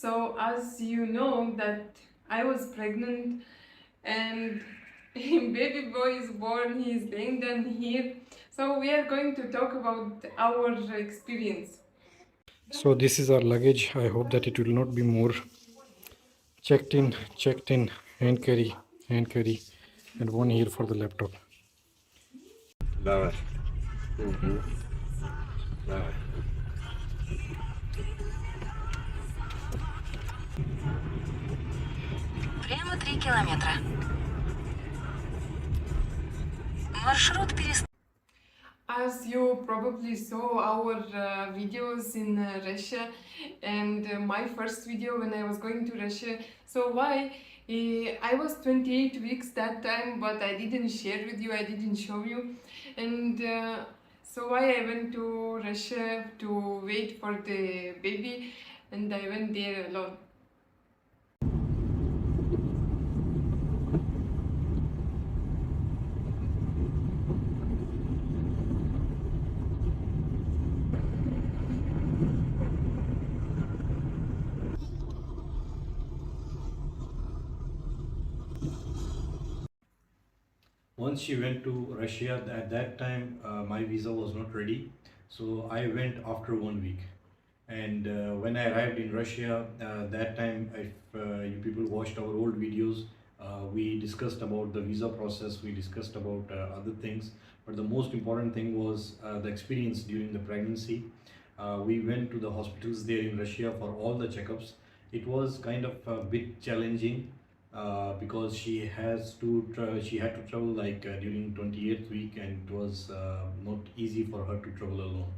So as you know that I was pregnant and baby boy is born, he is laying down here. So we are going to talk about our experience. So this is our luggage. I hope that it will not be more. Checked in, hand carry, and one here for the laptop. Давай. Мгм. Давай. Прямо 3 километра. Маршрут перестал. As you probably saw our videos in Russia and my first video when I was going to Russia. So why? I was 28 weeks that time, but I didn't share with you, I didn't show you. And so why I went to Russia to wait for the baby, and I went there alone. Once she went to Russia, at that time my visa was not ready, so I went after 1 week. And when I arrived in Russia, that time, if you people watched our old videos, we discussed about the visa process, we discussed about other things, but the most important thing was the experience during the pregnancy. We went to the hospitals there in Russia for all the checkups. It was kind of a bit challenging because she had to travel like during 28th week, and it was not easy for her to travel alone.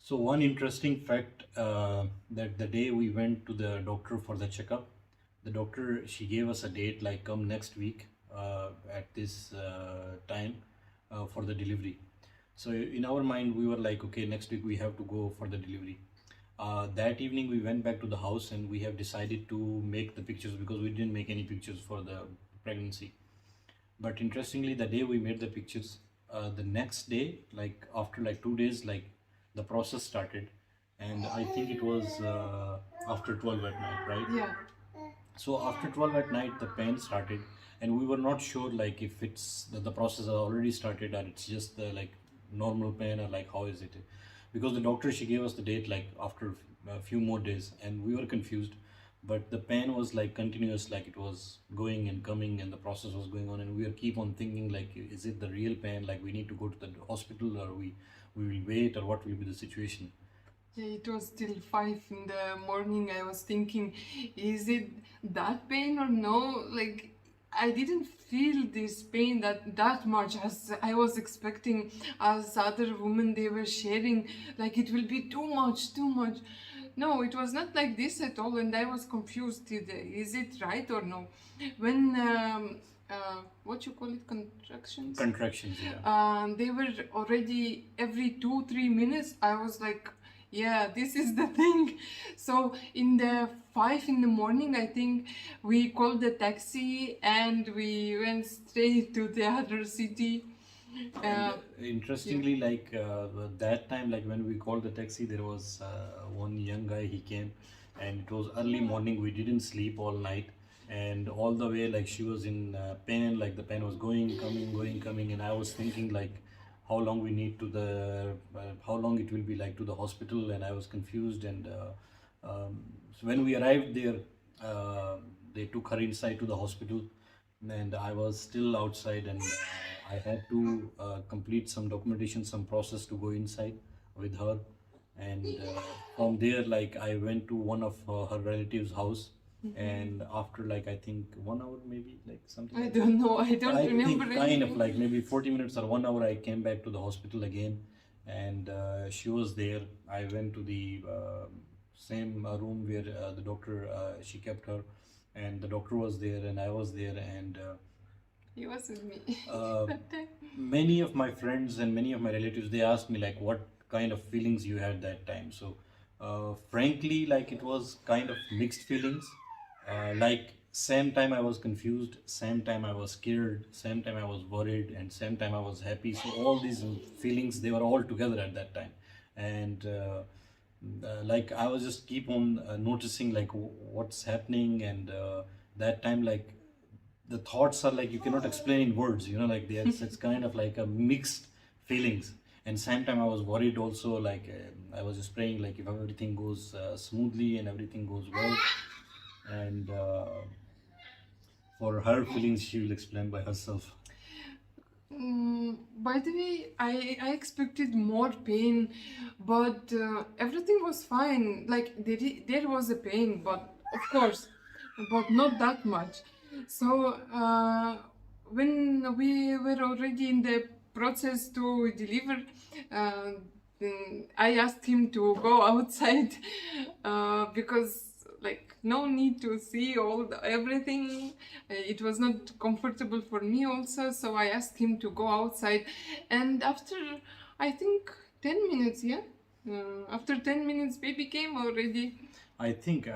So one interesting fact, that the day we went to the doctor for the checkup, the doctor, she gave us a date like come next week at this time for the delivery. So in our mind we were like, okay, next week we have to go for the delivery. That evening we went back to the house and we have decided to make the pictures because we didn't make any pictures for the pregnancy. But interestingly, the day we made the pictures, the next day, like after like 2 days, like the process started, and I think it was after 12 at night, right? Yeah. So after 12 at night, the pain started, and we were not sure like if it's the process has already started or it's just the like normal pain or like how is it? Because the doctor, she gave us the date like after a few more days, and we were confused. But the pain was like continuous, like it was going and coming, and the process was going on, and we were keep on thinking like, is it the real pain? Like we need to go to the hospital, or we will wait, or what will be the situation? Yeah, it was still 5 in the morning. I was thinking, is it that pain or no? Like, I didn't feel this pain that much as I was expecting, as other women they were sharing. Like, it will be too much, too much. No, it was not like this at all, and I was confused. Is it right or no? When what you call it, contractions? Contractions, yeah. They were already every 2-3 minutes. I was like, yeah, this is the thing. So in the 5 in the morning, I think we called the taxi and we went straight to the other city. And interestingly, like that time, like when we called the taxi, there was one young guy. He came, and it was early morning. We didn't sleep all night, and all the way, like she was in pain. Like the pain was going, coming, going, coming, and I was thinking like how long we need to how long it will be like to the hospital, and I was confused. And so when we arrived there, they took her inside to the hospital, and I was still outside, and I had to complete some documentation, some process to go inside with her. And from there, like I went to one of her relatives' house, and after like I think 1 hour, maybe like something. I like don't know. I don't I remember think kind of anything. like maybe 40 minutes or 1 hour, I came back to the hospital again, and she was there. I went to the same room where the doctor, she kept her, and the doctor was there, and I was there, and He was with me Uh, that time. Many of my friends and many of my relatives, they asked me like what kind of feelings you had that time. So frankly, like it was kind of mixed feelings. Like same time I was confused, same time I was scared, same time I was worried, and same time I was happy. So all these feelings, they were all together at that time. And like I was just keep on noticing like what's happening. And that time, like the thoughts are like you cannot explain in words, you know, like it's kind of like a mixed feelings. And same time I was worried also, like I was just praying like if everything goes smoothly and everything goes well. And for her feelings, she will explain by herself. By the way, I expected more pain, but everything was fine. Like there was a pain, but of course, but not that much. So when we were already in the process to deliver, uh, I asked him to go outside because like no need to see everything. It was not comfortable for me also, so I asked him to go outside. And after I think 10 minutes, yeah, after 10 minutes baby came already. I think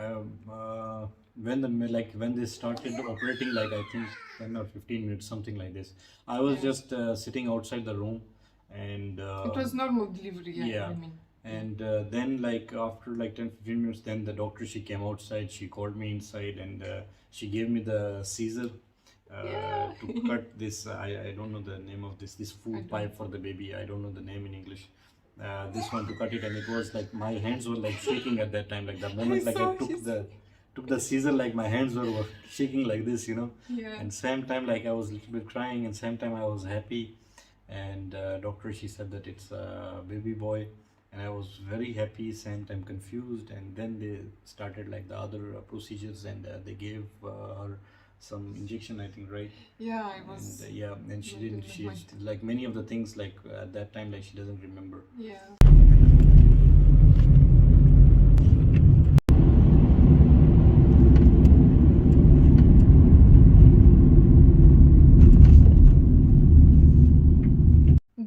when the like when they started operating, like I think 10 or 15 minutes, something like this. I was Yeah. just sitting outside the room, and It was normal delivery, yeah, yeah. I mean. And then like after like 10-15 minutes, then the doctor, she came outside, she called me inside, and she gave me the Caesar Yeah. to cut this. I don't know the name of this I food don't pipe for the baby. I don't know the name in English. This one to cut it, and it was like my hands were like shaking at that time. Like the moment like I saw took his. the Caesar, like my hands were shaking like this, you know. Yeah. And same time like I was a little bit crying, and same time I was happy. And doctor, she said that it's a baby boy, and I was very happy, same time confused. And then they started like the other procedures, and they gave her some injection, I think, right? Yeah, I And was yeah, and she not didn't, in the she mind. like many of the things, like at that time, like she doesn't remember. Yeah.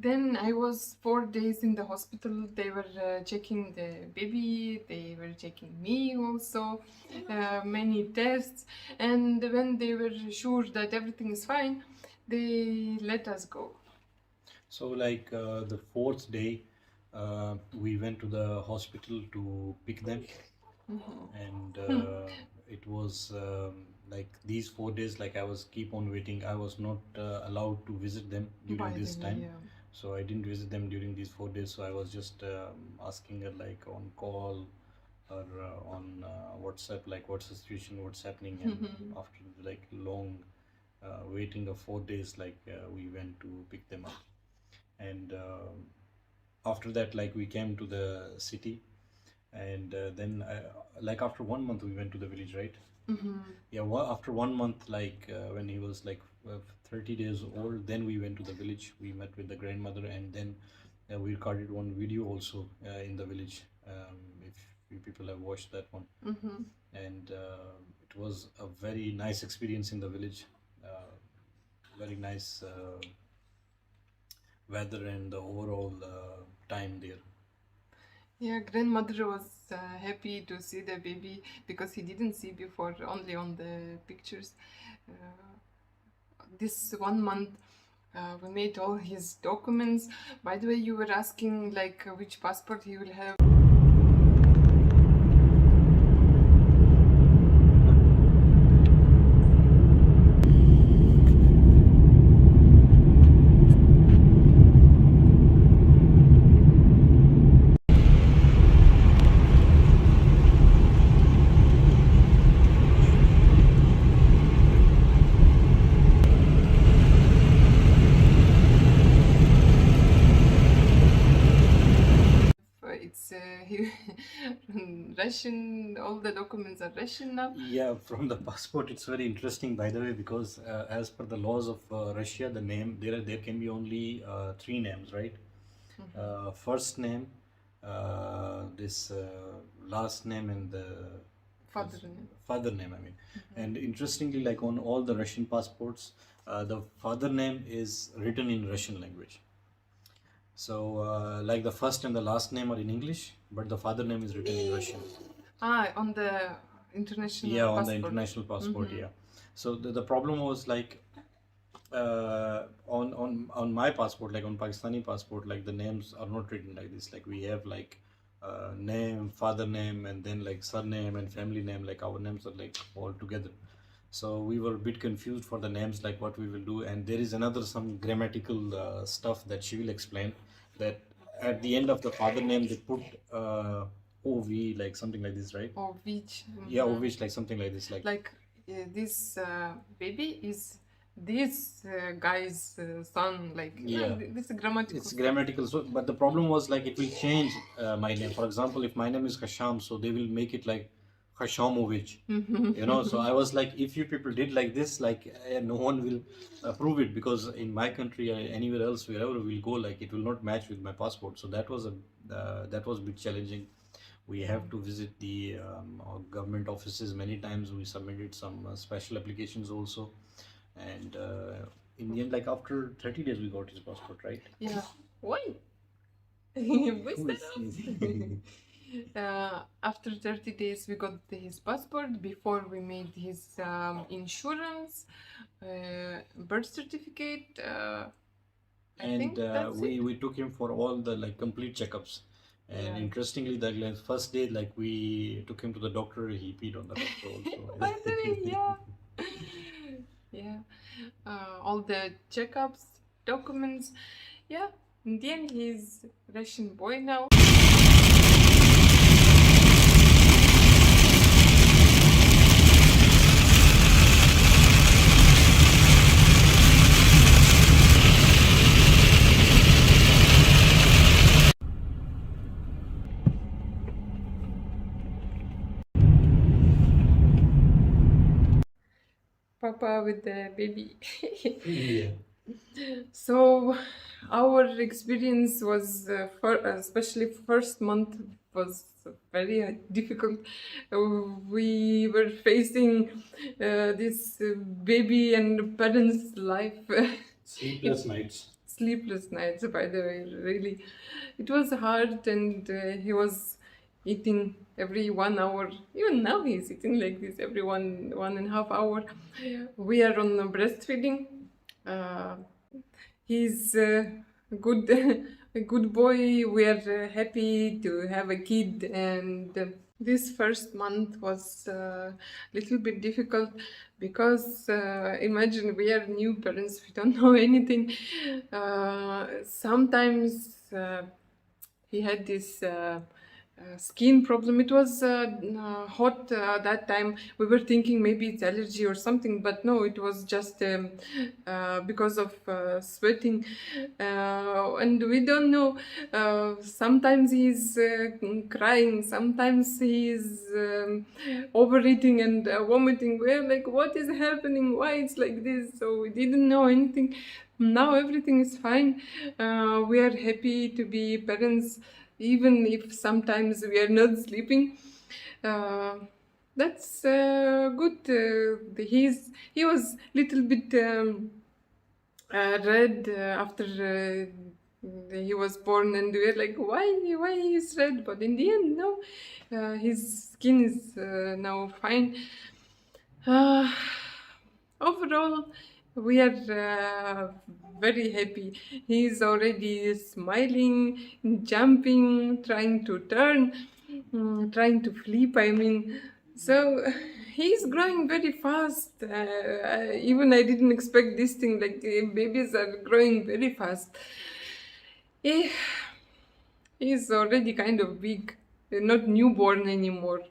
Then I was 4 days in the hospital. They were checking the baby, they were checking me also, many tests. And when they were sure that everything is fine, they let us go. So like the fourth day, we went to the hospital to pick them. And it was like these 4 days, like I was keep on waiting. I was not allowed to visit them during By this the way, time. yeah. So I didn't visit them during these 4 days. So I was just asking her like on call or on WhatsApp, like what's the situation, what's happening. And after like long waiting of 4 days, like we went to pick them up. And after that, like we came to the city. And then like after 1 month we went to the village, right? Yeah, after 1 month, like when he was like 30 days old, then we went to the village, we met with the grandmother. And then we recorded one video also in the village, if you people have watched that one. And it was a very nice experience in the village. Very nice weather and the overall time there. Yeah, grandmother was happy to see the baby because he didn't see before, only on the pictures. This 1 month, we made all his documents. By the way, you were asking like which passport he will have. It's Russian, all the documents are Russian now. Yeah, from the passport, it's very interesting, by the way, because as per the laws of Russia, the name there can be only three names, right? First name, this last name, and the Father name. Father name, I mean. And interestingly, like on all the Russian passports, the father name is written in Russian language. So, like the first and the last name are in English, but the father name is written in Russian. On the international Yeah, on passport. the international passport, yeah. So the problem was like on my passport, like on Pakistani passport, like the names are not written like this. Like we have like name, father name, and then like surname and family name. Like our names are like all together. So we were a bit confused for the names, like what we will do. And there is another some grammatical stuff that she will explain. That at the end of the father name they put ov, like something like this, right? Or which. Yeah, ov, like something like this, Like this baby is this guy's son. Like Yeah. this is grammatical. It's grammatical. So, but the problem was like it will change my name. For example, if my name is Khasham, so they will make it like Khashamovich. You know, so I was like, if you people did like this, like no one will approve it, because in my country, anywhere else, wherever we'll go, like it will not match with my passport. So that was a bit challenging. We have to visit the government offices many times. We submitted some special applications also, and in the end, like after 30 days, we got his passport, right? Yeah. Why? What's Who that is- after 30 days, we got his passport. Before we made his insurance, birth certificate. I think and that's it. we took him for all the like complete checkups. And Yeah. interestingly, that like, first day, like we took him to the doctor, he peed on the doctor also. By the way, yeah. Yeah. All the checkups, documents. Yeah. In the end, he's Russian boy now. Papa with the baby. Yeah. So our experience was, especially first month, was very difficult. We were facing this baby and parents' life. Sleepless nights. Sleepless nights, by the way, really. It was hard, and he was eating every 1 hour. Even now he's eating like this every 1.5 hour. We are on breastfeeding. He's a good a good boy. We are happy to have a kid, and this first month was a little bit difficult because imagine we are new parents, we don't know anything. Sometimes he had this skin problem. It was hot that time. We were thinking maybe it's allergy or something, but no, it was just because of sweating, and we don't know. Sometimes he's crying, sometimes he's overeating and vomiting. We're like, what is happening? Why it's like this? So we didn't know anything. Now everything is fine. We are happy to be parents, even if sometimes we are not sleeping. That's good. He was little bit red after he was born, and we were like, why he's red? But in the end, no, his skin is now fine. Overall, we are very happy. He's already smiling, jumping, trying to turn, trying to flip. I mean, so he's growing very fast. Even I didn't expect this thing. Like babies are growing very fast. He's already kind of big, not newborn anymore.